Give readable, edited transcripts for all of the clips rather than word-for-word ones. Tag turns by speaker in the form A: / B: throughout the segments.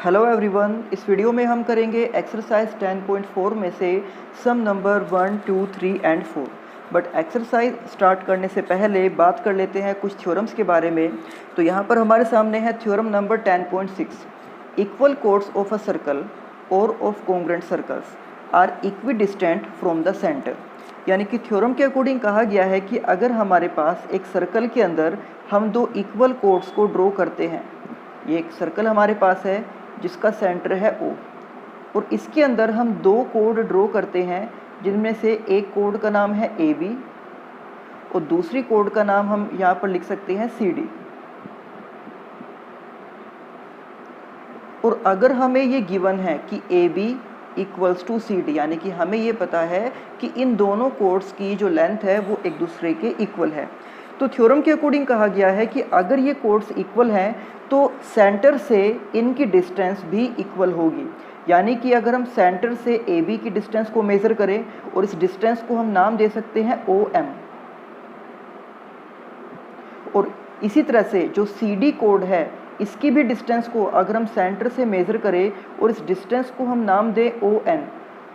A: Hello everyone, इस video में हम करेंगे एक्सरसाइज 10.4 में से sum number 1, 2, 3 and 4। But exercise start करने से पहले बात कर लेते हैं कुछ थ्योरम्स के बारे में। तो यहाँ पर हमारे सामने है theorem number 10.6। Equal chords of a circle or of congruent circles are equidistant from the centre. यानी कि थ्योरम के अकॉर्डिंग कहा गया है कि अगर हमारे पास एक सर्कल के अंदर हम दो इक्वल कोड्स को ड्रॉ करते हैं, ये एक सर्कल हमारे पास है जिसका सेंटर है O, और इसके अंदर हम दो कोड ड्रॉ करते हैं जिनमें से एक कोड का नाम है AB और दूसरी कोड का नाम हम यहाँ पर लिख सकते हैं CD। और अगर हमें ये गिवन है कि AB इक्वल्स टू CD, यानी कि हमें ये पता है कि इन दोनों कोड्स की जो लेंथ है वो एक दूसरे के इक्वल है, तो थ्योरम के अकॉर्डिंग कहा गया है कि अगर ये कोड्स इक्वल हैं तो सेंटर से इनकी डिस्टेंस भी इक्वल होगी। यानी कि अगर हम सेंटर से AB की डिस्टेंस को मेज़र करें और इस डिस्टेंस को हम नाम दे सकते हैं OM, और इसी तरह से जो CD कोड है इसकी भी डिस्टेंस को अगर हम सेंटर से मेज़र करें और इस डिस्टेंस को हम नाम दें ON,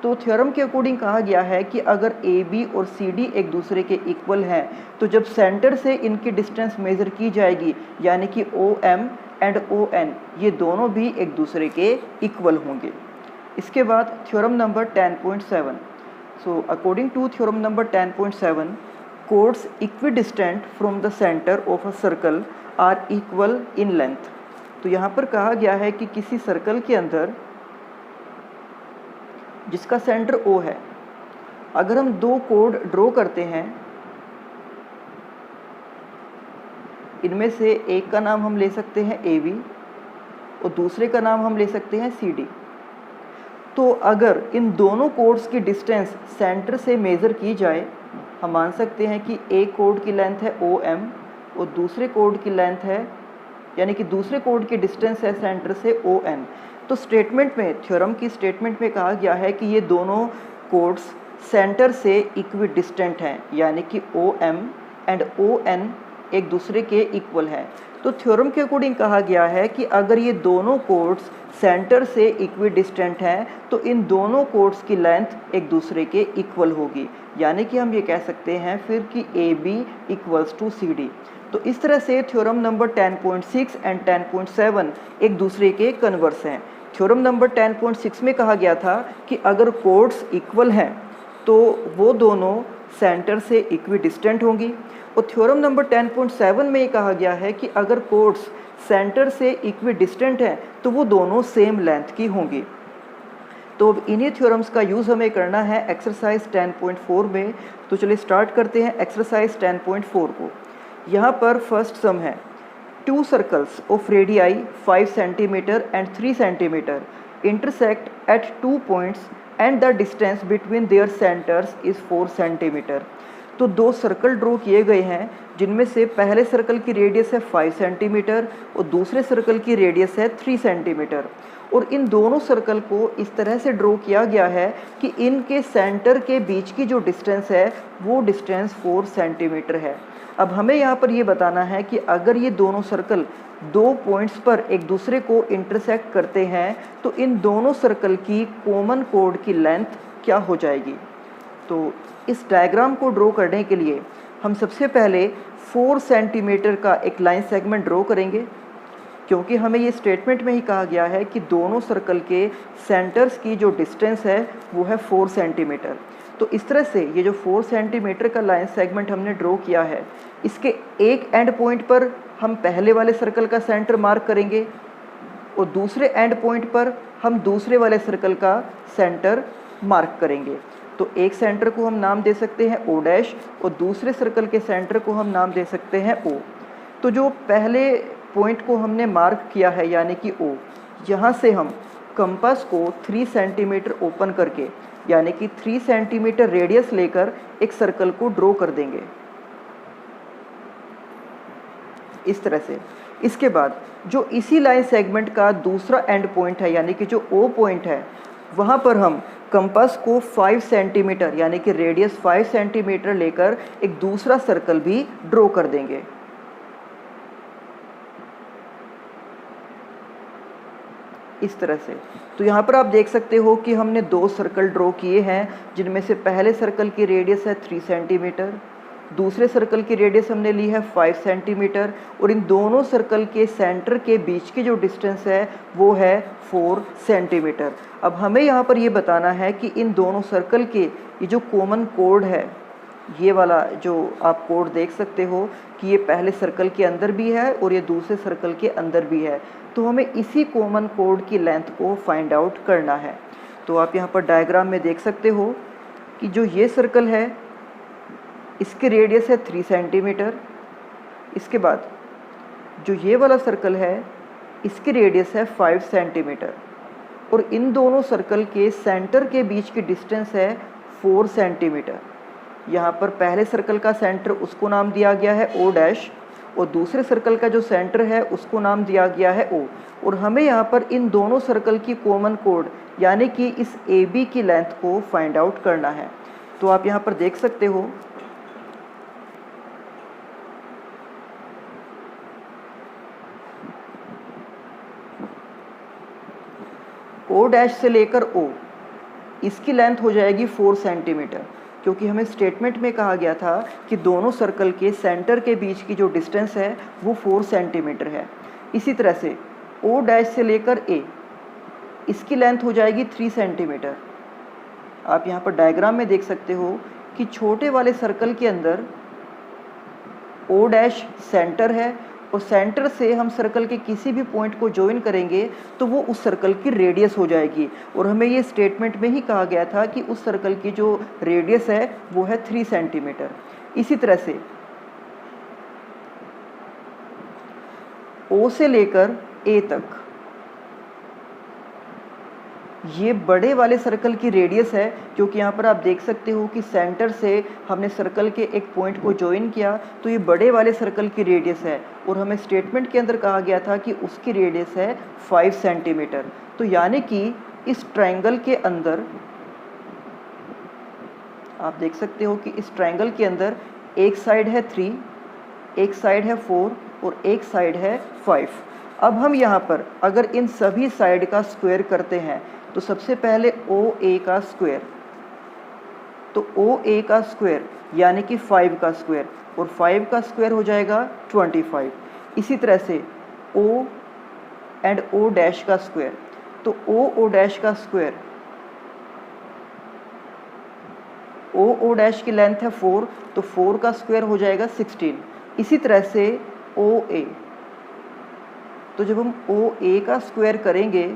A: तो थ्योरम के अकॉर्डिंग कहा गया है कि अगर AB और CD एक दूसरे के इक्वल हैं तो जब सेंटर से इनकी डिस्टेंस मेज़र की जाएगी यानी कि OM एंड ON ये दोनों भी एक दूसरे के इक्वल होंगे। इसके बाद theorem number 10.7। So according to theorem number 10.7, chords equidistant from the centre of a circle are equal in length. तो यहाँ पर कहा गया है कि किसी सर्कल के अंदर जिसका सेंटर O है, अगर हम दो कोड ड्रॉ करते हैं, इनमें से एक का नाम हम ले सकते हैं AB और दूसरे का नाम हम ले सकते हैं CD। तो अगर इन दोनों कोड्स की डिस्टेंस सेंटर से मेज़र की जाए, हम मान सकते हैं कि एक कोड की लेंथ है OM और दूसरे कोड की लेंथ है, यानी कि दूसरे कोड की डिस्टेंस है सेंटर से ON। तो स्टेटमेंट में, थ्योरम की स्टेटमेंट में कहा गया है कि ये दोनों कोड्स सेंटर से इक्विडिस्टेंट हैं, यानी कि OM एंड ON एक दूसरे के इक्वल हैं। तो थ्योरम के अकॉर्डिंग कहा गया है कि अगर ये दोनों कोड्स सेंटर से इक्विडिस्टेंट हैं तो इन दोनों कोड्स की लेंथ एक दूसरे के इक्वल होगी, यानी कि हम ये कह सकते हैं फिर कि AB इक्वल्स टू CD। तो इस तरह से थ्योरम नंबर 10.6 एंड 10.7 एक दूसरे के कन्वर्स हैं। थ्योरम नंबर 10.6 में कहा गया था कि अगर कोड्स इक्वल हैं तो वो दोनों सेंटर से इक्विडिस्टेंट होंगी, और थ्योरम नंबर 10.7 में ये कहा गया है कि अगर कोड्स सेंटर से इक्विडिस्टेंट हैं तो वो दोनों सेम लेंथ की होंगी। तो अब इन्हीं थ्योरम्स का यूज़ हमें करना है एक्सरसाइज 10.4 में। तो चलिए स्टार्ट करते हैं एक्सरसाइज 10.4 को। यहाँ पर फर्स्ट सम है, to circles of radii 5 centimetre and 3 centimetre intersect at 2 points and the distance between their centres is 4 centimetre. तो दो सर्कल ड्रॉ किए गए हैं जिनमें से पहले सर्कल की रेडियस है 5 सेंटीमीटर और दूसरे सर्कल की रेडियस है 3 सेंटीमीटर, और इन दोनों सर्कल को इस तरह से ड्रॉ किया गया है कि इनके सेंटर के बीच की जो डिस्टेंस है वो डिस्टेंस 4 सेंटीमीटर है। अब हमें यहाँ पर ये बताना है कि अगर ये दोनों सर्कल दो पॉइंट्स पर एक दूसरे को इंटरसेक्ट करते हैं तो इन दोनों सर्कल की कॉमन कोड की लेंथ क्या हो जाएगी। तो इस डायग्राम को ड्रॉ करने के लिए हम सबसे पहले 4 सेंटीमीटर का एक लाइन सेगमेंट ड्रॉ करेंगे, क्योंकि हमें ये स्टेटमेंट में ही कहा गया है कि दोनों सर्कल के सेंटर्स की जो डिस्टेंस है वो है 4 सेंटीमीटर। तो इस तरह से ये जो 4 सेंटीमीटर का लाइन सेगमेंट हमने ड्रॉ किया है, इसके एक एंड पॉइंट पर हम पहले वाले सर्कल का सेंटर मार्क करेंगे और दूसरे एंड पॉइंट पर हम दूसरे वाले सर्कल का सेंटर मार्क करेंगे। तो एक सेंटर को हम नाम दे सकते हैं O' और दूसरे सर्कल के सेंटर को हम नाम दे सकते हैं O। तो जो पहले पॉइंट को हमने मार्क किया है यानी कि O, यहाँ से हम कंपास को 3 सेंटीमीटर ओपन करके यानी कि 3 सेंटीमीटर रेडियस लेकर एक सर्कल को ड्रॉ कर देंगे इस तरह से। इसके बाद जो इसी लाइन सेगमेंट का दूसरा एंड पॉइंट है यानी कि जो O पॉइंट है, वहाँ पर हम कंपास को 5 सेंटीमीटर यानी कि रेडियस 5 सेंटीमीटर लेकर एक दूसरा सर्कल भी ड्रॉ कर देंगे। इस तरह से। तो यहाँ पर आप देख सकते हो कि हमने 2 सर्कल ड्रॉ किए हैं, जिनमें से पहले सर्कल की रेडियस है 3 सेंटीमीटर, दूसरे सर्कल की रेडियस हमने ली है 5 सेंटीमीटर, और इन दोनों सर्कल के सेंटर के बीच की जो डिस्टेंस है वो है 4 सेंटीमीटर। अब हमें यहाँ पर ये बताना है कि इन दोनों सर्कल के ये जो कॉमन कोड है, ये वाला जो आप कोड देख सकते हो कि ये पहले सर्कल के अंदर भी है और ये दूसरे सर्कल के अंदर भी है, तो हमें इसी कॉमन कोड की लेंथ को फाइंड आउट करना है। तो आप यहाँ पर डायग्राम में देख सकते हो कि जो ये सर्कल है इसकी रेडियस है 3 सेंटीमीटर, इसके बाद जो ये वाला सर्कल है इसकी रेडियस है 5 सेंटीमीटर, और इन दोनों सर्कल के सेंटर के बीच की डिस्टेंस है 4 सेंटीमीटर। यहाँ पर पहले सर्कल का सेंटर उसको नाम दिया गया है O डैश, और दूसरे सर्कल का जो सेंटर है उसको नाम दिया गया है O, और हमें यहाँ पर इन दोनों सर्कल की कॉमन कोड यानी कि इस AB की लेंथ को फाइंड आउट करना है। तो आप यहाँ पर देख सकते हो O डैश से लेकर O, इसकी लेंथ हो जाएगी 4 सेंटीमीटर, क्योंकि हमें स्टेटमेंट में कहा गया था कि दोनों सर्कल के सेंटर के बीच की जो डिस्टेंस है वो 4 सेंटीमीटर है। इसी तरह से O डैश से लेकर A, इसकी लेंथ हो जाएगी 3 सेंटीमीटर। आप यहाँ पर डायग्राम में देख सकते हो कि छोटे वाले सर्कल के अंदर O डैश सेंटर है, और सेंटर से हम सर्कल के किसी भी पॉइंट को ज्वाइन करेंगे तो वो उस सर्कल की रेडियस हो जाएगी, और हमें ये स्टेटमेंट में ही कहा गया था कि उस सर्कल की जो रेडियस है वो है 3 सेंटीमीटर। इसी तरह से O से लेकर A तक ये बड़े वाले सर्कल की रेडियस है, क्योंकि यहाँ पर आप देख सकते हो कि सेंटर से हमने सर्कल के एक पॉइंट को ज्वाइन किया, तो ये बड़े वाले सर्कल की रेडियस है, और हमें स्टेटमेंट के अंदर कहा गया था कि उसकी रेडियस है 5 सेंटीमीटर। तो यानी कि इस ट्रायंगल के अंदर आप देख सकते हो कि इस ट्रायंगल के अंदर एक साइड है 3, एक साइड है 4 और एक साइड है 5। अब हम यहाँ पर अगर इन सभी साइड का स्क्वायर करते हैं तो सबसे पहले OA का स्क्वायर, तो OA का स्क्वायर यानी कि 5 का स्क्वायर, और 5 का स्क्वायर हो जाएगा 25। इसी तरह से O एंड O डैश का स्क्वायर, तो O डैश का स्क्वायर, O डैश की लेंथ है 4, तो 4 का स्क्वायर हो जाएगा 16। इसी तरह से OA, तो जब हम OA का स्क्वायर करेंगे,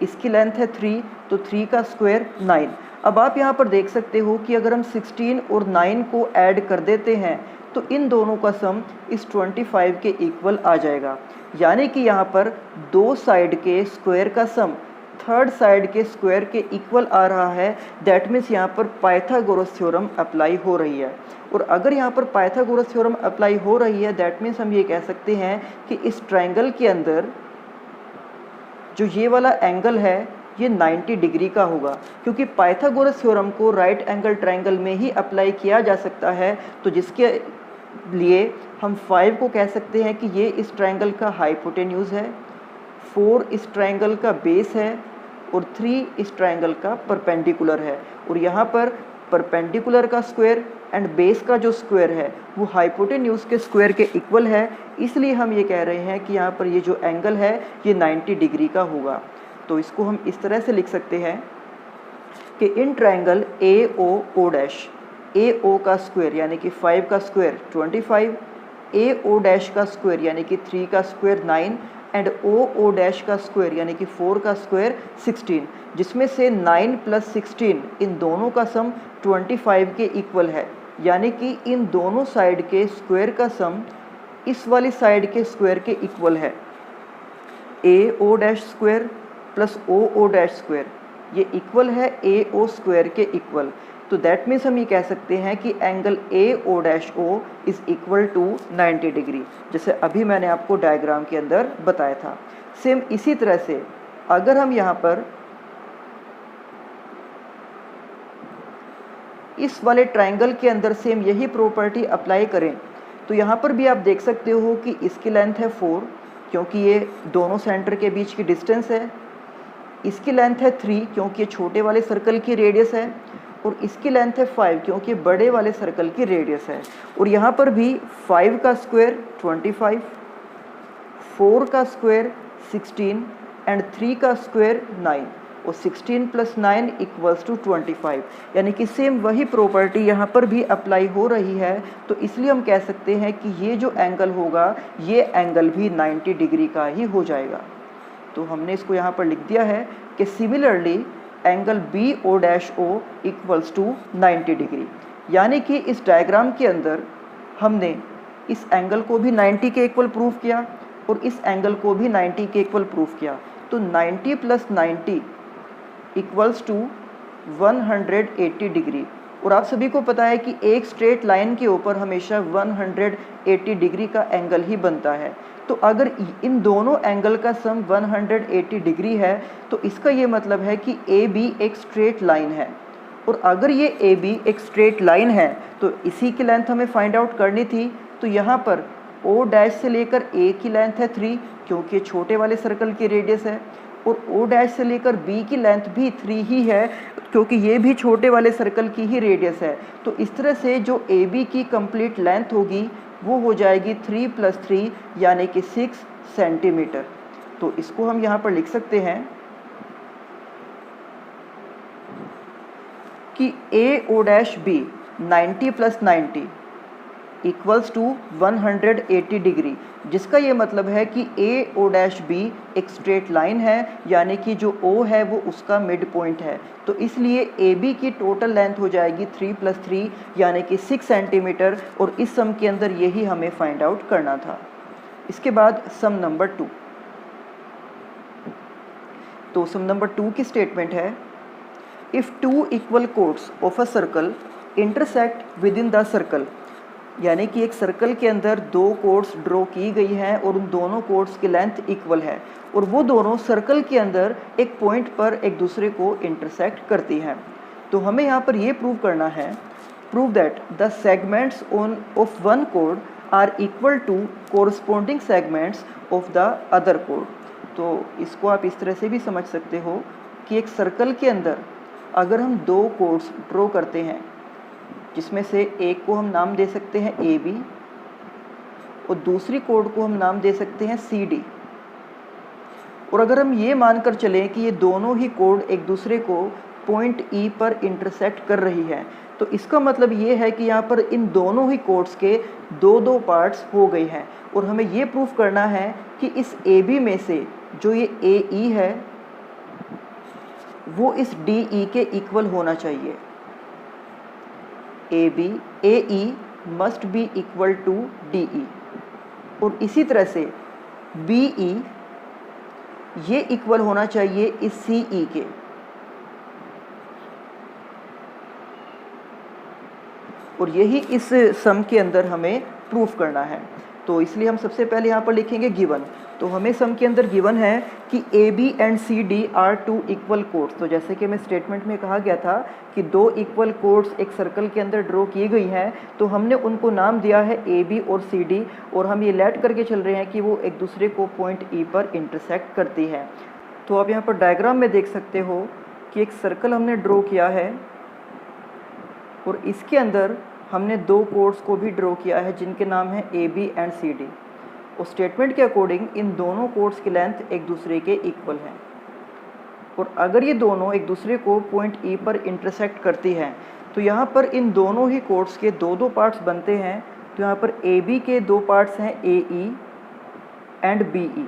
A: इसकी लेंथ है 3, तो 3 का स्क्वायर 9। अब आप यहाँ पर देख सकते हो कि अगर हम 16 और 9 को ऐड कर देते हैं तो इन दोनों का सम इस 25 के इक्वल आ जाएगा, यानी कि यहाँ पर दो साइड के स्क्वायर का सम थर्ड साइड के स्क्वायर के इक्वल आ रहा है। दैट मीन्स यहाँ पर पाइथागोरस थ्योरम अप्लाई हो रही है, और अगर यहाँ पर पाइथागोरस थ्योरम अप्लाई हो रही है दैट मीन्स हम ये कह सकते हैं कि इस ट्रायंगल के अंदर जो ये वाला एंगल है ये 90 डिग्री का होगा, क्योंकि पाइथागोरस थ्योरम को राइट एंगल ट्रायंगल में ही अप्लाई किया जा सकता है। तो जिसके लिए हम 5 को कह सकते हैं कि ये इस ट्रायंगल का हाइपोटेन्यूज है, 4 इस ट्रायंगल का बेस है, और 3 इस ट्रायंगल का परपेंडिकुलर है। और यहाँ पर परपेंडिकुलर का स्क्वायर एंड बेस का जो स्क्वायर है वो हाइपोटेन्यूज के स्क्वायर के इक्वल है, इसलिए हम ये कह रहे हैं कि यहाँ पर ये जो एंगल है ये 90 डिग्री का होगा। तो इसको हम इस तरह से लिख सकते हैं कि in triangle AO dash, AO का स्क्वायर यानी कि 5 का स्क्वायर 25, AO डैश का स्क्वायर यानी कि 3 का स्क्वायर 9 एंड OO डैश का स्क्वायर यानी कि 4 का स्क्वायर 16, जिसमें से 9 + 16 इन दोनों का सम 25 के इक्वल है, यानी कि इन दोनों साइड के स्क्वायर का सम इस वाली साइड के स्क्वायर के इक्वल है। AO dash square plus OO dash square ये इक्वल है AO स्क्वायर के इक्वल। तो दैट मीन्स हम ये कह सकते हैं कि angle AO dash O is equal to 90 degree, जैसे अभी मैंने आपको डायग्राम के अंदर बताया था। सेम इसी तरह से अगर हम यहाँ पर इस वाले ट्रायंगल के अंदर सेम यही प्रॉपर्टी अप्लाई करें तो यहाँ पर भी आप देख सकते हो कि इसकी लेंथ है 4, क्योंकि ये दोनों सेंटर के बीच की डिस्टेंस है। इसकी लेंथ है 3 क्योंकि ये छोटे वाले सर्कल की रेडियस है, और इसकी लेंथ है 5 क्योंकि बड़े वाले सर्कल की रेडियस है। और यहाँ पर भी 5 का स्क्वायर 25, 4 का स्क्वायर 16 एंड 3 का स्क्वायर 9, और 16 + 9 = 25, यानी कि सेम वही प्रॉपर्टी यहाँ पर भी अप्लाई हो रही है। तो इसलिए हम कह सकते हैं कि ये जो एंगल होगा ये एंगल भी 90 डिग्री का ही हो जाएगा। तो हमने इसको यहाँ पर लिख दिया है कि सिमिलरली एंगल BO' = 90 डिग्री, यानी कि इस डायग्राम के अंदर हमने इस एंगल को भी 90 के इक्वल प्रूफ किया और इस एंगल को भी 90 के इक्वल प्रूफ किया। तो 90 + 90 = 180 डिग्री। और आप सभी को पता है कि एक स्ट्रेट लाइन के ऊपर हमेशा 180 डिग्री का एंगल ही बनता है। तो अगर इन दोनों एंगल का सम 180 डिग्री है तो इसका ये मतलब है कि AB एक स्ट्रेट लाइन है। और अगर ये AB एक स्ट्रेट लाइन है तो इसी की लेंथ हमें फाइंड आउट करनी थी। तो यहाँ पर O' से लेकर A की लेंथ है 3 क्योंकि छोटे वाले सर्कल की रेडियस है, और O' से लेकर B की लेंथ भी 3 ही है क्योंकि ये भी छोटे वाले सर्कल की ही रेडियस है। तो इस तरह से जो AB की कंप्लीट लेंथ होगी वो हो जाएगी 3 + 3 यानी कि 6 सेंटीमीटर। तो इसको हम यहाँ पर लिख सकते हैं कि AO'B 90 + 90 = 180 डिग्री, जिसका ये मतलब है कि AO'B एक स्ट्रेट लाइन है, यानी कि जो O है वो उसका मिड पॉइंट है। तो इसलिए AB की टोटल लेंथ हो जाएगी 3 + 3 यानी कि 6 सेंटीमीटर, और इस सम के अंदर यही हमें फाइंड आउट करना था। इसके बाद सम नंबर 2। तो सम नंबर 2 की स्टेटमेंट है, if 2 equal chords of a circle intersect with in the circle, यानी कि एक सर्कल के अंदर 2 कोड्स ड्रॉ की गई हैं और उन दोनों कोड्स की लेंथ इक्वल है, और वो दोनों सर्कल के अंदर एक पॉइंट पर एक दूसरे को इंटरसेक्ट करती हैं। तो हमें यहाँ पर ये प्रूव करना है, prove that the segments of one code are equal to corresponding segments of the other code. तो इसको आप इस तरह से भी समझ सकते हो कि एक सर्कल के अंदर अगर हम 2 कोड्स ड्रॉ करते हैं, जिसमें से एक को हम नाम दे सकते हैं AB और दूसरी कोड को हम नाम दे सकते हैं CD, और अगर हम ये मानकर चलें कि ये दोनों ही कोड एक दूसरे को पॉइंट E पर इंटरसेक्ट कर रही है, तो इसका मतलब ये है कि यहाँ पर इन दोनों ही कोड्स के 2-2 पार्ट्स हो गए हैं। और हमें ये प्रूफ करना है कि इस AB में से जो ये AE है वो इस DE के इक्वल होना चाहिए। AE must be equal to DE, और इसी तरह से BE ये इक्वल होना चाहिए इस CE के। और यही इस सम के अंदर हमें प्रूफ करना है। तो इसलिए हम सबसे पहले यहाँ पर लिखेंगे गिवन। तो हमें सम के अंदर गिवन है कि AB and CD are 2 equal chords. तो जैसे कि मैं स्टेटमेंट में कहा गया था कि 2 इक्वल कोड्स एक सर्कल के अंदर ड्रॉ की गई हैं, तो हमने उनको नाम दिया है AB और CD, और हम ये लेट करके चल रहे हैं कि वो एक दूसरे को पॉइंट E पर इंटरसेक्ट करती हैं। तो आप यहाँ पर डायग्राम में देख सकते हो कि एक सर्कल हमने ड्रॉ किया है और इसके अंदर हमने 2 कोड्स को भी ड्रॉ किया है जिनके नाम है AB एंड CD। और स्टेटमेंट के अकॉर्डिंग इन दोनों कोड्स की लेंथ एक दूसरे के इक्वल हैं, और अगर ये दोनों एक दूसरे को पॉइंट E पर इंटरसेक्ट करती हैं तो यहाँ पर इन दोनों ही कोड्स के 2-2 पार्ट्स बनते हैं। तो यहाँ पर AB के 2 पार्ट्स हैं AE and BE,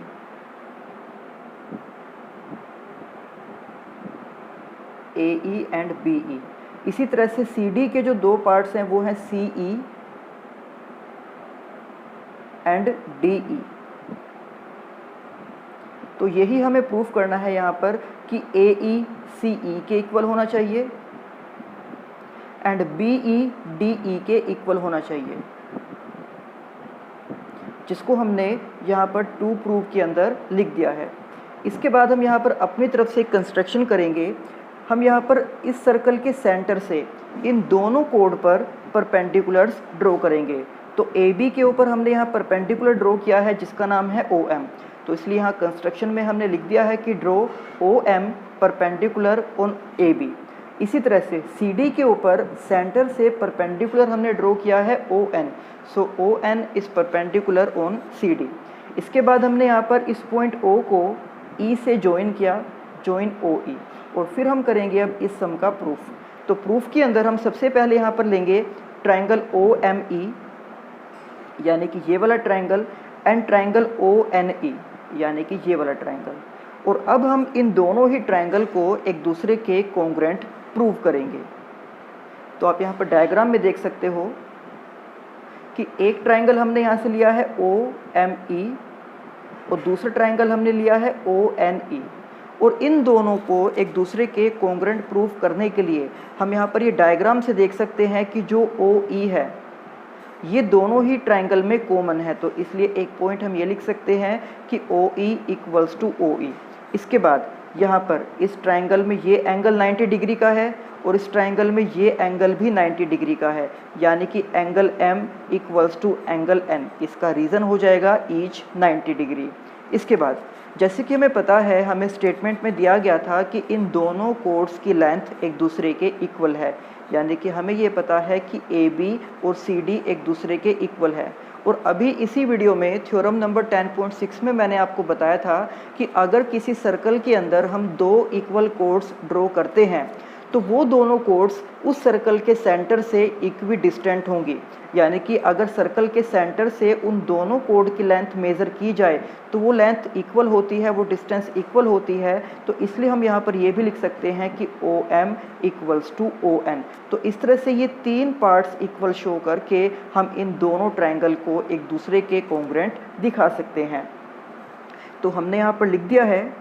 A: AE and BE। इसी तरह से CD के जो 2 पार्ट्स हैं वो हैं CE एंड DE। तो यही हमें प्रूफ करना है यहाँ पर कि AE CE के इक्वल होना चाहिए एंड BE DE के इक्वल होना चाहिए, जिसको हमने यहाँ पर 2 प्रूफ के अंदर लिख दिया है। इसके बाद हम यहाँ पर अपनी तरफ से कंस्ट्रक्शन करेंगे। हम यहाँ पर इस सर्कल के सेंटर से इन दोनों कोड पर परपेंडिकुलर्स ड्रॉ करेंगे। तो AB के ऊपर हमने यहाँ परपेंडिकुलर ड्रॉ किया है जिसका नाम है OM। तो इसलिए यहाँ कंस्ट्रक्शन में हमने लिख दिया है कि draw OM perpendicular on AB। इसी तरह से CD के ऊपर सेंटर से परपेंडिकुलर हमने ड्रॉ किया है ON, so ON is perpendicular on CD। इसके बाद हमने यहाँ पर इस पॉइंट O को E से ज्वाइन किया, ज्वाइन OE, और फिर हम करेंगे अब इस सम का प्रूफ। तो प्रूफ के अंदर हम सबसे पहले यहाँ पर लेंगे ट्रायंगल OME यानी कि ये वाला ट्रायंगल, एंड ट्रायंगल ONE यानी कि ये वाला ट्रायंगल, और अब हम इन दोनों ही ट्रायंगल को एक दूसरे के कॉन्ग्रुएंट प्रूव करेंगे। तो आप यहाँ पर डायग्राम में देख सकते हो कि एक ट्रायंगल हमने यहाँ से लिया है OME और दूसरा ट्रायंगल हमने लिया है ONE, और इन दोनों को एक दूसरे के कॉन्ग्रुएंट प्रूफ करने के लिए हम यहाँ पर ये डायग्राम से देख सकते हैं कि जो OE है ये दोनों ही ट्रायंगल में कॉमन है, तो इसलिए एक पॉइंट हम ये लिख सकते हैं कि OE इक्वल्स टू OE। इसके बाद यहाँ पर इस ट्रायंगल में ये एंगल 90 डिग्री का है और इस ट्रायंगल में ये एंगल भी 90 डिग्री का है, यानी कि angle M equals to angle N। इसका रीज़न हो जाएगा ईच 90 डिग्री। इसके बाद जैसे कि हमें पता है, हमें स्टेटमेंट में दिया गया था कि इन दोनों कोड्स की लेंथ एक दूसरे के इक्वल है, यानी कि हमें ये पता है कि AB और CD एक दूसरे के इक्वल है। और अभी इसी वीडियो में थ्योरम नंबर 10.6 में मैंने आपको बताया था कि अगर किसी सर्कल के अंदर हम दो इक्वल कोड्स ड्रॉ करते हैं तो वो दोनों कोड्स उस सर्कल के सेंटर से इक्वी डिस्टेंट होंगी, यानी कि अगर सर्कल के सेंटर से उन दोनों कोड की लेंथ मेज़र की जाए तो वो लेंथ इक्वल होती है, वो डिस्टेंस इक्वल होती है। तो इसलिए हम यहाँ पर ये भी लिख सकते हैं कि OM इक्वल्स टू ON। तो इस तरह से ये तीन पार्ट्स इक्वल शो करके हम इन दोनों ट्रायंगल को एक दूसरे के कॉन्ग्रुएंट दिखा सकते हैं। तो हमने यहाँ पर लिख दिया है,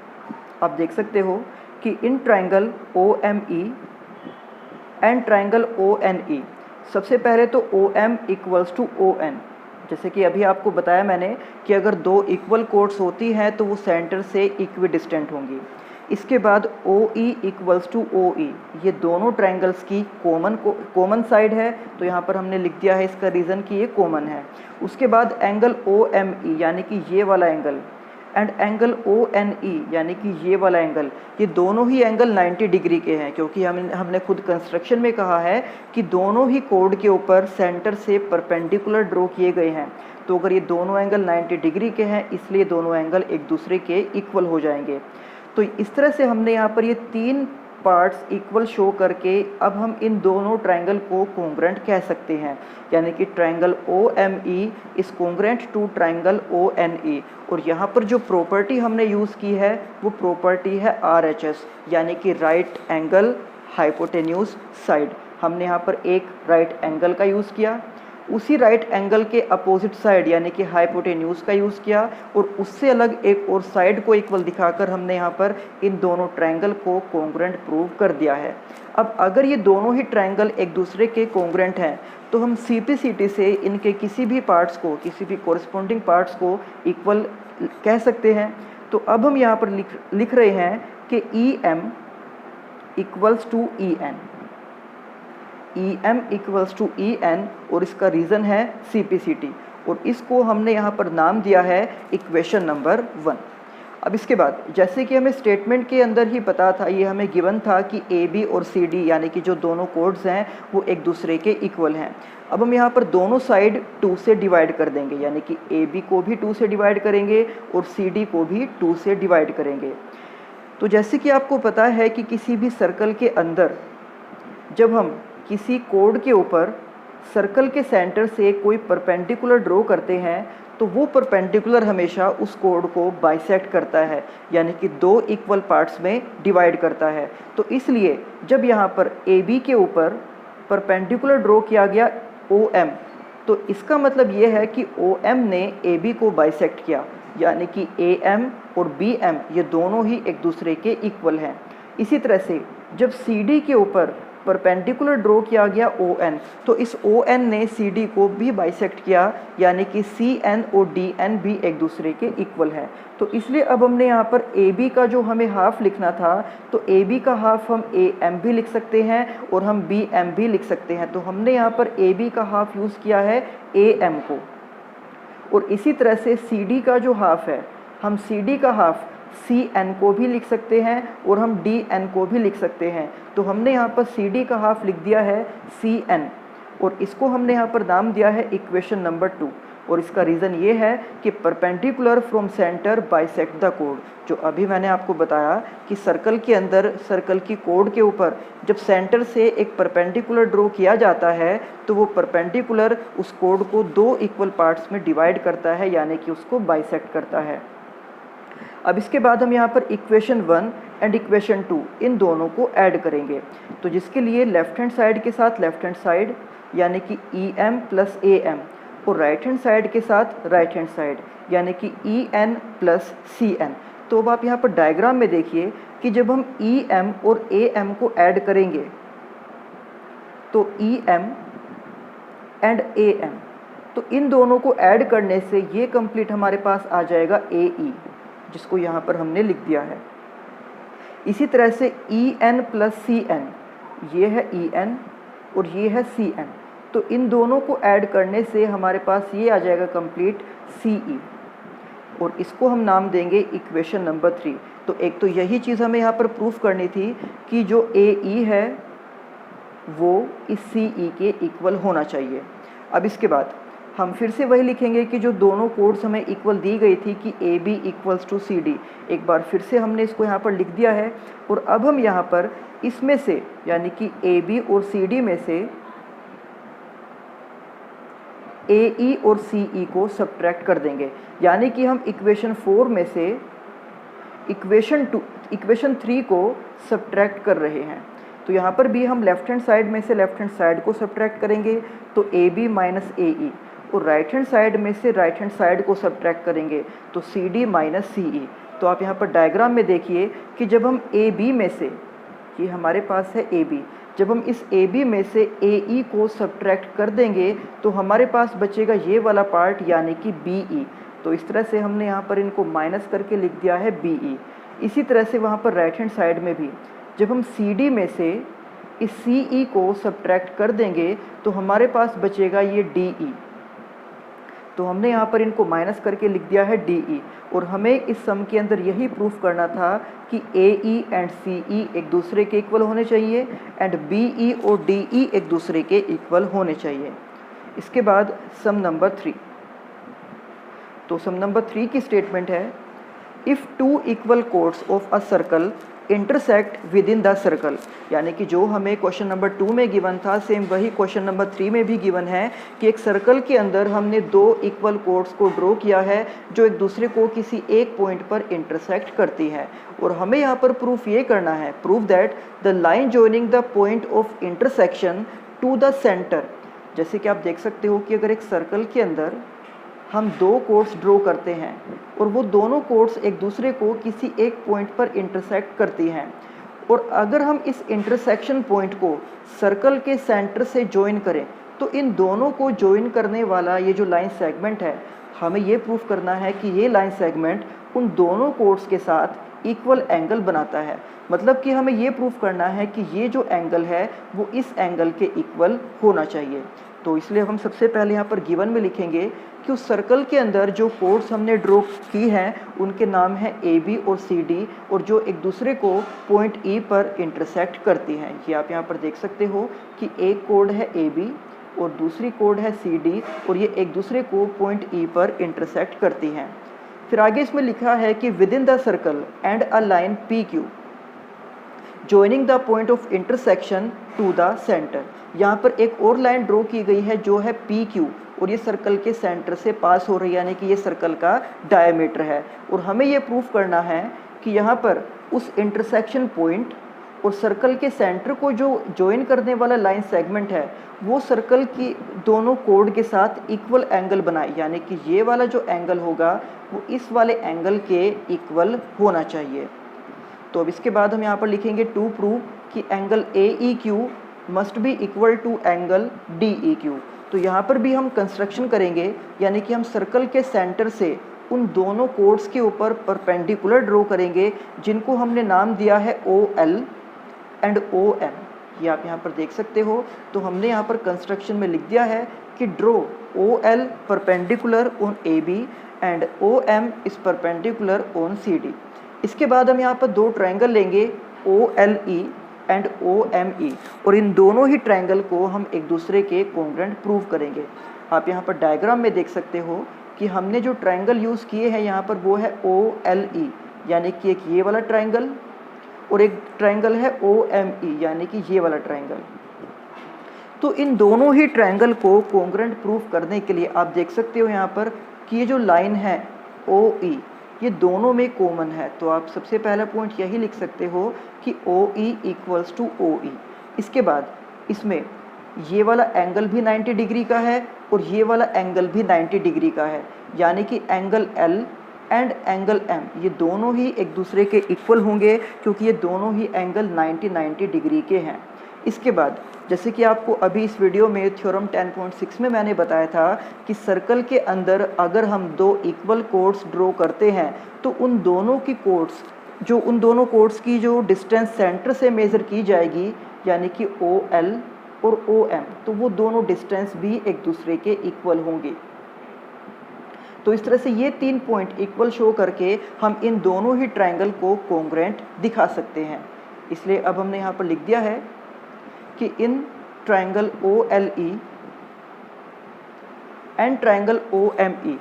A: आप देख सकते हो कि in triangle OME and triangle ONE, सबसे पहले तो OM इक्वल्स टू ON, जैसे कि अभी आपको बताया मैंने कि अगर दो इक्वल कोड्स होती हैं तो वो सेंटर से इक्वी डिस्टेंट होंगी। इसके बाद OE इक्वल्स टू OE, ये दोनों ट्रायंगल्स की कॉमन साइड है, तो यहाँ पर हमने लिख दिया है इसका रीज़न कि ये कॉमन है। उसके बाद एंगल OME यानी कि ये वाला एंगल, एंड एंगल ONE यानी कि ये वाला एंगल, ये दोनों ही एंगल 90 डिग्री के हैं, क्योंकि हमने खुद कंस्ट्रक्शन में कहा है कि दोनों ही कोड के ऊपर सेंटर से परपेंडिकुलर ड्रॉ किए गए हैं। तो अगर ये दोनों एंगल 90 डिग्री के हैं, इसलिए दोनों एंगल एक दूसरे के इक्वल हो जाएंगे। तो इस तरह से हमने यहाँ पर ये तीन पार्ट्स इक्वल शो करके अब हम इन दोनों ट्रायंगल को कॉन्ग्रुएंट कह सकते हैं, यानी कि triangle OME is congruent to triangle ONE। और यहाँ पर जो प्रॉपर्टी हमने यूज़ की है वो प्रॉपर्टी है RHS, यानी कि राइट एंगल हाइपोटेन्यूज साइड। हमने यहाँ पर एक राइट एंगल का यूज़ किया, उसी राइट एंगल के अपोजिट साइड यानी कि हाइपोटेन्यूज का यूज़ किया, और उससे अलग एक और साइड को इक्वल दिखाकर हमने यहाँ पर इन दोनों ट्रायंगल को कॉन्ग्रुएंट प्रूव कर दिया है। अब अगर ये दोनों ही ट्रायंगल एक दूसरे के कॉन्ग्रुएंट हैं तो हम CPCT से इनके किसी भी पार्ट्स को, किसी भी कॉरस्पॉन्डिंग पार्ट्स को इक्वल कह सकते हैं। तो अब हम यहाँ पर लिख रहे हैं कि EM equals to EN, EM equals to EN, और इसका रीज़न है CPCT, और इसको हमने यहाँ पर नाम दिया है इक्वेशन नंबर 1। अब इसके बाद जैसे कि हमें स्टेटमेंट के अंदर ही पता था, ये हमें गिवन था कि AB और CD यानी कि जो दोनों कोड्स हैं वो एक दूसरे के इक्वल हैं। अब हम यहाँ पर दोनों साइड 2 से डिवाइड कर देंगे, यानी कि AB को भी 2 से डिवाइड करेंगे और CD को भी 2 से डिवाइड करेंगे। तो जैसे कि आपको पता है कि किसी भी सर्कल के अंदर जब हम किसी कोड के ऊपर सर्कल के सेंटर से कोई परपेंडिकुलर ड्रॉ करते हैं तो वो परपेंडिकुलर हमेशा उस कोड को बाइसेक्ट करता है, यानी कि दो इक्वल पार्ट्स में डिवाइड करता है। तो इसलिए जब यहाँ पर AB के ऊपर परपेंडिकुलर ड्रॉ किया गया OM, तो इसका मतलब ये है कि OM ने AB को बाइसेक्ट किया, यानी कि AM और BM ये दोनों ही एक दूसरे के इक्वल हैं। इसी तरह से जब CD के ऊपर परपेंडिकुलर ड्रॉ किया गया ON, तो इस ON ने CD को भी बाइसेक्ट किया, यानी कि CN और DN भी एक दूसरे के इक्वल है। तो इसलिए अब हमने यहाँ पर AB का जो हमें हाफ लिखना था, तो AB का हाफ हम AM भी लिख सकते हैं और हम BM भी लिख सकते हैं। तो हमने यहाँ पर AB का हाफ यूज़ किया है AM को, और इसी तरह से CD का जो हाफ है हम CD का हाफ CN को भी लिख सकते हैं और हम DN को भी लिख सकते हैं। तो हमने यहाँ पर CD का हाफ लिख दिया है CN और इसको हमने यहाँ पर नाम दिया है इक्वेशन नंबर 2। और इसका रीज़न ये है कि perpendicular from centre bisect the code. जो अभी मैंने आपको बताया कि सर्कल के अंदर सर्कल की कोड के ऊपर जब सेंटर से एक परपेंडिकुलर ड्रॉ किया जाता है तो वो परपेंडिकुलर उस कोड को 2 इक्वल पार्ट्स में डिवाइड करता है, यानी कि उसको बाइसेक्ट करता है। अब इसके बाद हम यहाँ पर इक्वेशन 1 एंड इक्वेशन 2 इन दोनों को ऐड करेंगे। तो जिसके लिए लेफ्ट हैंड साइड के साथ लेफ्ट हैंड साइड यानी कि EM प्लस AM और राइट हैंड साइड के साथ राइट हैंड साइड यानी कि EN प्लस CN। तो अब आप यहाँ पर डायग्राम में देखिए कि जब हम EM और AM को ऐड करेंगे तो EM एंड AM, तो इन दोनों को ऐड करने से ये कंप्लीट हमारे पास आ जाएगा AE, जिसको यहाँ पर हमने लिख दिया है। इसी तरह से EN प्लस CN, ये है EN और ये है CN, तो इन दोनों को ऐड करने से हमारे पास ये आ जाएगा कंप्लीट CE और इसको हम नाम देंगे इक्वेशन नंबर 3। तो एक तो यही चीज़ हमें यहाँ पर प्रूफ करनी थी कि जो AE है वो इस CE के इक्वल होना चाहिए। अब इसके बाद हम फिर से वही लिखेंगे कि जो दोनों कोड्स हमें इक्वल दी गई थी कि AB इक्वल्स टू CD, एक बार फिर से हमने इसको यहाँ पर लिख दिया है। और अब हम यहाँ पर इसमें से यानी कि AB और CD में से AE और CE को सब्ट्रैक्ट कर देंगे, यानी कि हम इक्वेशन 4 में से इक्वेशन 3 को सब्ट्रैक्ट कर रहे हैं। तो यहाँ पर भी हम लेफ्ट हैंड साइड में से लेफ्ट हैंड साइड को सब्ट्रैक्ट करेंगे तो AB माइनस AE, और राइट हैंड साइड में से राइट हैंड साइड को सब्ट्रैक्ट करेंगे तो CD माइनस CE। तो आप यहाँ पर डायग्राम में देखिए कि जब हम AB में से, ये हमारे पास है AB, जब हम इस AB में से AE को सब्ट्रैक्ट कर देंगे तो हमारे पास बचेगा ये वाला पार्ट यानी कि BE। तो इस तरह से हमने यहाँ पर इनको माइनस करके लिख दिया है BE। इसी तरह से वहाँ पर राइट हैंड साइड में भी जब हम CD में से इस CE को सब्ट्रैक्ट कर देंगे तो हमारे पास बचेगा ये DE। तो हमने यहाँ पर इनको माइनस करके लिख दिया है DE। और हमें इस सम के अंदर यही प्रूफ करना था कि AE एंड CE एक दूसरे के इक्वल होने चाहिए एंड BE और DE एक दूसरे के इक्वल होने चाहिए। इसके बाद सम नंबर 3। तो सम नंबर 3 की स्टेटमेंट है, if 2 equal chords of a circle intersect with in the circle, यानी कि जो हमें क्वेश्चन नंबर 2 में गिवन था सेम वही क्वेश्चन नंबर 3 में भी गिवन है कि एक सर्कल के अंदर हमने 2 इक्वल कोड्स को ड्रॉ किया है जो एक दूसरे को किसी एक पॉइंट पर इंटरसेक्ट करती हैं। और हमें यहाँ पर प्रूफ ये करना है, proof that the line joining the point of intersection to the centre. जैसे कि आप देख सकते हो कि अगर एक सर्कल के अंदर हम 2 कोड्स ड्रॉ करते हैं और वो दोनों कोड्स एक दूसरे को किसी एक पॉइंट पर इंटरसेक्ट करती हैं, और अगर हम इस इंटरसेक्शन पॉइंट को सर्कल के सेंटर से ज्वाइन करें तो इन दोनों को ज्वाइन करने वाला ये जो लाइन सेगमेंट है, हमें ये प्रूफ करना है कि ये लाइन सेगमेंट उन दोनों कोड्स के साथ इक्वल एंगल बनाता है। मतलब कि हमें ये प्रूफ करना है कि ये जो एंगल है वो इस एंगल के इक्वल होना चाहिए। तो इसलिए हम सबसे पहले यहाँ पर गिवन में लिखेंगे कि उस सर्कल के अंदर जो कोड्स हमने ड्रॉ की हैं उनके नाम हैं AB और CD, और जो एक दूसरे को पॉइंट E पर इंटरसेक्ट करती हैं। ये आप यहाँ पर देख सकते हो कि एक कोड है AB और दूसरी कोड है CD, और ये एक दूसरे को पॉइंट E पर इंटरसेक्ट करती हैं। फिर आगे इसमें लिखा है कि within the circle and a line PQ joining the point of intersection to the centre. यहाँ पर एक और लाइन ड्रॉ की गई है जो है PQ, और ये सर्कल के सेंटर से पास हो रही है, यानी कि ये सर्कल का डायमीटर है। और हमें ये प्रूफ करना है कि यहाँ पर उस इंटरसेक्शन पॉइंट और सर्कल के सेंटर को जो ज्वाइन करने वाला लाइन सेगमेंट है वो सर्कल की दोनों कोड के साथ इक्वल एंगल बनाए, यानी कि ये वाला जो एंगल होगा वो इस वाले एंगल के इक्वल होना चाहिए। तो अब इसके बाद हम यहाँ पर लिखेंगे टू प्रूव कि angle AEQ must be equal to angle DEQ। तो यहाँ पर भी हम कंस्ट्रक्शन करेंगे, यानी कि हम सर्कल के सेंटर से उन दोनों कोड्स के ऊपर परपेंडिकुलर ड्रॉ करेंगे जिनको हमने नाम दिया है OL एंड OM। ये आप यहाँ पर देख सकते हो। तो हमने यहाँ पर कंस्ट्रक्शन में लिख दिया है कि draw OL perpendicular on AB and OM is perpendicular on CD। इसके बाद हम यहाँ पर दो ट्रायंगल लेंगे OLE एंड OME और इन दोनों ही ट्रायंगल को हम एक दूसरे के कॉन्ग्रुएंट प्रूव करेंगे। आप यहाँ पर डायग्राम में देख सकते हो कि हमने जो ट्रायंगल यूज़ किए हैं यहाँ पर वो है OLE, यानी कि एक ये वाला ट्रायंगल और एक ट्रायंगल है OME, यानी कि ये वाला ट्रायंगल। तो इन दोनों ही ट्रायंगल को कॉन्ग्रुएंट प्रूव करने के लिए आप देख सकते हो यहाँ पर कि ये जो लाइन है OE ये दोनों में कॉमन है। तो आप सबसे पहला पॉइंट यही लिख सकते हो कि OE इक्वल्स टू OE। इसके बाद इसमें ये वाला एंगल भी 90 डिग्री का है और ये वाला एंगल भी 90 डिग्री का है, यानी कि angle L and angle M ये दोनों ही एक दूसरे के इक्वल होंगे क्योंकि ये दोनों ही एंगल 90 डिग्री के हैं। इसके बाद जैसे कि आपको अभी इस वीडियो में थ्योरम 10.6 में मैंने बताया था कि सर्कल के अंदर अगर हम दो इक्वल कोड्स ड्रॉ करते हैं तो उन दोनों कोड्स की जो डिस्टेंस सेंटर से मेज़र की जाएगी, यानी कि OL और OM, तो वो दोनों डिस्टेंस भी एक दूसरे के इक्वल होंगे। तो इस तरह से ये 3 पॉइंट इक्वल शो करके हम इन दोनों ही ट्रायंगल को कॉन्ग्रुएंट दिखा सकते हैं। इसलिए अब हमने यहाँ पर लिख दिया है कि in triangle OLE and triangle OME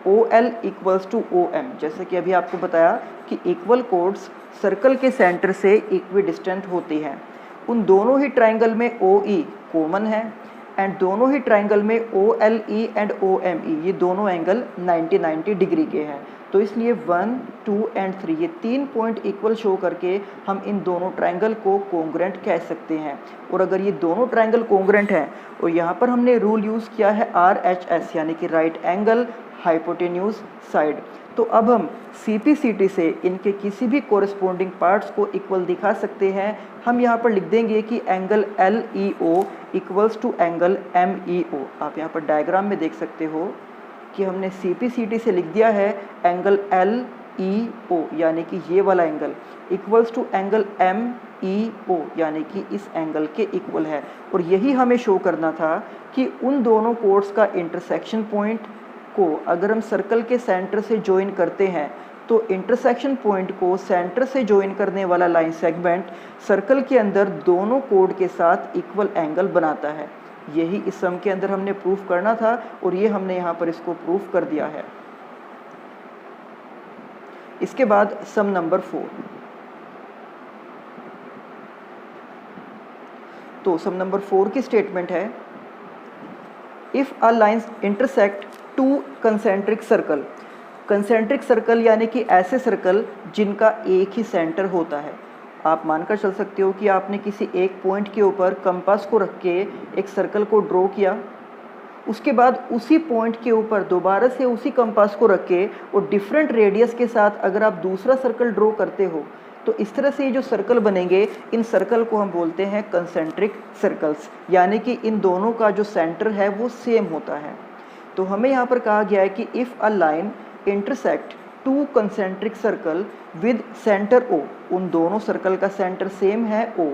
A: OL equals to OM, जैसे कि अभी आपको बताया कि इक्वल कोड्स सर्कल के सेंटर से इक्वी डिस्टेंट होती हैं। उन दोनों ही ट्रायंगल में OE कॉमन है एंड दोनों ही ट्रायंगल में OLE एंड OME ये दोनों एंगल 90 डिग्री के हैं। तो इसलिए 1, 2 एंड 3 ये 3 पॉइंट इक्वल शो करके हम इन दोनों ट्रायंगल को कॉन्ग्रुएंट कह सकते हैं। और अगर ये दोनों ट्रायंगल कॉन्ग्रुएंट हैं और यहाँ पर हमने रूल यूज़ किया है RHS, यानी कि राइट एंगल हाइपोटेन्यूज साइड। तो अब हम CPCT से इनके किसी भी कोरिस्पोंडिंग पार्ट्स को इक्वल दिखा सकते हैं। हम यहाँ पर लिख देंगे कि angle LEO equals to angle MEO। आप यहाँ पर डायग्राम में देख सकते हो कि हमने CPCT से लिख दिया है एंगल LEO, यानी कि ये वाला angle equals to angle MEO, यानी कि इस एंगल के इक्वल है। और यही हमें शो करना था कि उन दोनों कोड्स का इंटरसेक्शन पॉइंट को अगर हम सर्कल के सेंटर से ज्वाइन करते हैं तो इंटरसेक्शन पॉइंट को सेंटर से ज्वाइन करने वाला लाइन सेगमेंट सर्कल के अंदर दोनों कोड के साथ इक्वल एंगल बनाता है। यही इस सम के अंदर हमने प्रूफ करना था और ये हमने यहाँ पर इसको प्रूफ कर दिया है। इसके बाद सम नंबर 4। तो सम नंबर 4 की स्टेटमेंट है, if a lines intersect two concentric circle. Concentric circle यानी कि ऐसे सर्कल जिनका एक ही सेंटर होता है। आप मानकर चल सकते हो कि आपने किसी एक पॉइंट के ऊपर कंपास को रख के एक सर्कल को ड्रॉ किया, उसके बाद उसी पॉइंट के ऊपर दोबारा से उसी कंपास को रख के और डिफरेंट रेडियस के साथ अगर आप दूसरा सर्कल ड्रॉ करते हो तो इस तरह से ये जो सर्कल बनेंगे, इन सर्कल को हम बोलते हैं कंसेंट्रिक सर्कल्स, यानी कि इन दोनों का जो सेंटर है वो सेम होता है। तो हमें यहाँ पर कहा गया है कि if a line intersect two concentric circle with centre O, उन दोनों सर्कल का सेंटर सेम है O,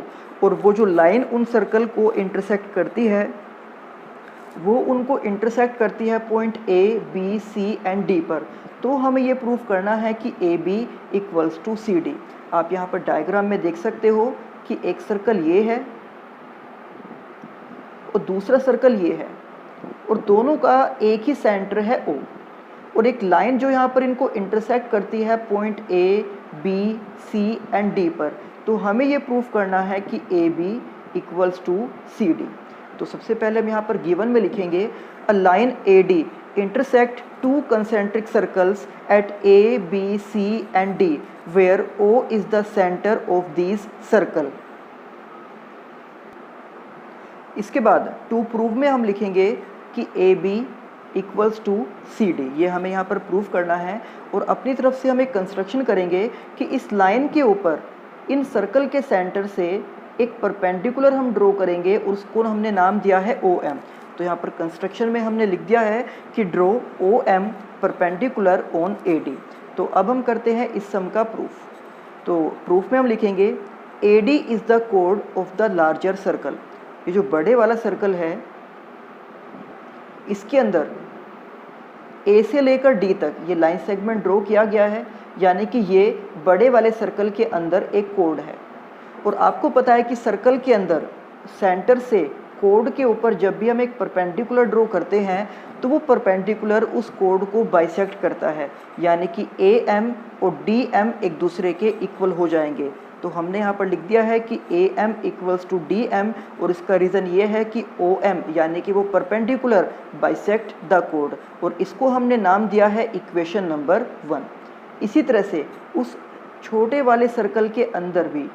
A: और वो जो लाइन उन सर्कल को इंटरसेक्ट करती है वो उनको इंटरसेक्ट करती है point A, B, C and D पर, तो हमें ये प्रूफ करना है कि AB इक्वल्स टू CD। आप यहाँ पर डायग्राम में देख सकते हो कि एक सर्कल ये है और दूसरा सर्कल ये है और दोनों का एक ही सेंटर है O, और एक लाइन जो यहाँ पर इनको इंटरसेक्ट करती है point A, B, C and D पर, तो हमें ये प्रूफ करना है कि AB इक्वल्स टू CD। तो सबसे पहले हम यहाँ पर गिवन में लिखेंगे a line AD intersect two concentric circles at A, B, C and D where O is the centre of this circle. इसके बाद टू प्रूव में हम लिखेंगे कि AB इक्वल्स टू CD। ये हमें यहाँ पर प्रूफ करना है और अपनी तरफ से हम एक कंस्ट्रक्शन करेंगे कि इस लाइन के ऊपर इन सर्कल के सेंटर से एक परपेंडिकुलर हम ड्रॉ करेंगे और उसको हमने नाम दिया है OM। तो यहाँ पर कंस्ट्रक्शन में हमने लिख दिया है कि draw OM perpendicular on AD। तो अब हम करते हैं इस सम का प्रूफ। तो प्रूफ में हम लिखेंगे AD is the code of the larger circle. ये जो बड़े वाला सर्कल है इसके अंदर ए से लेकर डी तक ये लाइन सेगमेंट ड्रॉ किया गया है, यानी कि ये बड़े वाले सर्कल के अंदर एक कोड है। और आपको पता है कि सर्कल के अंदर सेंटर से कोड के ऊपर जब भी हम एक परपेंडिकुलर ड्रॉ करते हैं तो वो परपेंडिकुलर उस कोड को बाइसेक्ट करता है, यानी कि ए एम और डी एम एक दूसरे के इक्वल हो जाएंगे। तो हमने यहाँ पर लिख दिया है कि A M equals to D M, और इसका रीज़न ये है कि ओ एम यानी कि वो परपेंडिकुलर बाइसेक्ट द कोड, और इसको हमने नाम दिया है इक्वेशन नंबर 1। इसी तरह से उस छोटे वाले सर्कल के अंदर भी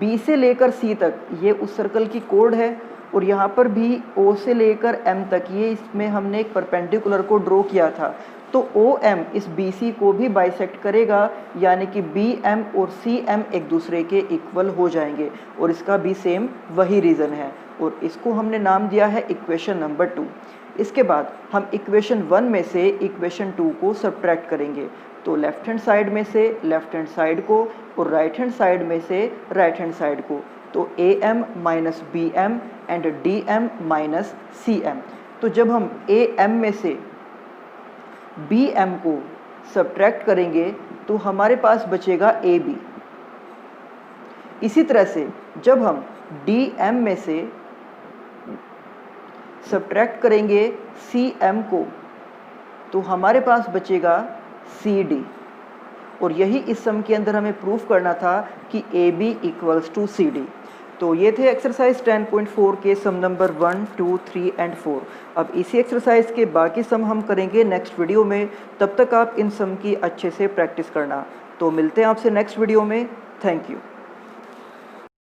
A: बी से लेकर सी तक ये उस सर्कल की कोड है, और यहाँ पर भी ओ से लेकर एम तक ये इसमें हमने एक परपेंडिकुलर को ड्रॉ किया था। तो ओ एम इस बी सी को भी बाइसेक्ट करेगा, यानी कि बी एम और सी एम एक दूसरे के इक्वल हो जाएंगे, और इसका भी सेम वही रीज़न है, और इसको हमने नाम दिया है इक्वेशन नंबर 2। इसके बाद हम इक्वेशन 1 में से इक्वेशन 2 को सब्ट्रैक्ट करेंगे। तो लेफ्ट हैंड साइड में से लेफ्ट हैंड साइड को और राइट हैंड साइड में से राइट हैंड साइड को। तो A M minus B M and D M minus C M. तो जब हम ए एम में से बी एम को सब्ट्रैक्ट करेंगे तो हमारे पास बचेगा ए बी। इसी तरह से जब हम डी एम में से सब्ट्रैक्ट करेंगे सी एम को तो हमारे पास बचेगा सी डी। और यही इस सम के अंदर हमें प्रूफ करना था कि A B equals to C D. तो ये थे एक्सरसाइज 10.4 के सम नंबर 1, 2, 3 एंड 4। अब इसी एक्सरसाइज के बाकी सम हम करेंगे नेक्स्ट वीडियो में। तब तक आप इन सम की अच्छे से प्रैक्टिस करना। तो मिलते हैं आपसे नेक्स्ट वीडियो में। Thank you.